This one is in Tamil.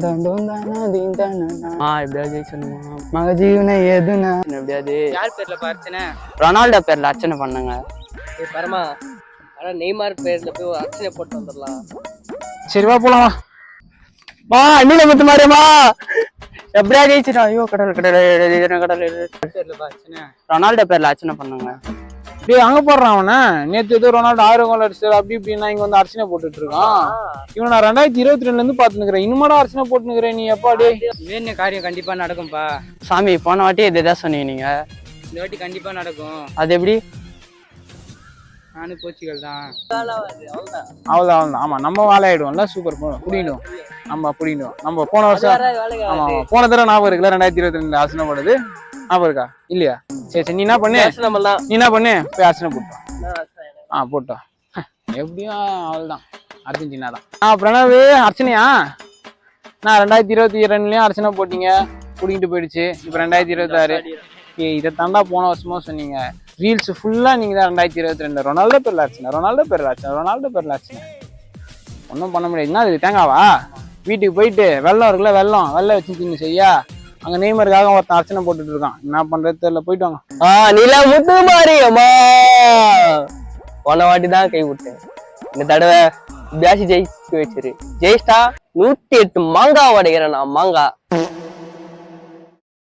எப்படியாவது ஜெயிச்சணுமா மகஜீவனை எதுனா எப்படியாவது யார் பேர்ல அர்ச்சனை? ரொனால்டோ பேர்ல அர்ச்சனை பண்ணுங்க. பரமா ஆனா நெய்மார் பேர்ல போய் ஒரு அர்ச்சனை போட்டு வந்துடலாம். சரிவா போலாம் வா நீல முத்து மாரியம்மா எப்படியா ஜெயிச்சிடும். ஐயோ கடல் கடல் கடல் பேர்ல அர்ச்சனை. ரொனால்டோ பேர்ல அர்ச்சனை பண்ணுங்க. டேய் அங்க போடுறான் அவன. நேத்து ஏதோ ரொனால்டோ 1000 கோல் அடிச்சாரு அப்படி இப்படின்னா இங்க வந்து அர்ச்சனை போட்டுட்டு இருக்கான். இவன் நான் 2022 இருந்து பாத்துக்கிறேன். இன்னுமாடா அர்ச்சனை போட்டுக்கிறேன் நீ எப்பா? டே வேண்டிய காரியம் கண்டிப்பா நடக்கும்பா. சாமி போன வாட்டி இதுதான் சொன்னீங்க நீங்க. இந்த வாட்டி கண்டிப்பா நடக்கும். அது எப்படி? நானும் போர்ச்சுகல் தான். அவ்வளவுதான். ஆமா நம்ம வேலையாயிடுவோம்ல. சூப்பர் புடிடும். நம்ம புடிடும். நம்ம போன வருஷம் ஆமா போன தடவை ஞாபகம் இருக்குல்ல 2022 அர்ச்சனை போடுது ஞாபகம் இருக்கா இல்லையா? சரி நீ என்ன பண்ணு போய் அர்ச்சனை போட்டோம். போட்டோம் எப்படியும் அவள்தான் அர்ஜென்டினா தான். பிரணவ் அர்ச்சனையா? நான் 2022லயும் அர்ச்சனை போட்டீங்க குடிக்கிட்டு போயிடுச்சு. இப்ப 2026 இதை தாண்டா போன வருஷமா சொன்னீங்க. ரீல்ஸ் ஃபுல்லா நீங்க தான் 2022 ரொனால்டோ பேர்ல அர்ச்சனை. ஒன்றும் பண்ண முடியாது. என்ன இது தேங்காவா? வீட்டுக்கு போயிட்டு வெள்ளம் இருக்குல்ல வெள்ளம் வச்சு தின்னு செய்யா. அங்க நெய்மருக்காக ஒருத்தன் அர்ச்சனை போட்டுட்டு இருக்கான். என்ன பண்றது தெரியல. போயிட்டு வாங்க. நில முத்து மாரியம்மா போன வாட்டி தான் கை விட்டேன். இந்த தடவை பேசி ஜெயிச்சு வச்சிரு. ஜெயிச்சிட்டா 108 மாங்காய் உடைக்கிறேன் நான். மாங்காய்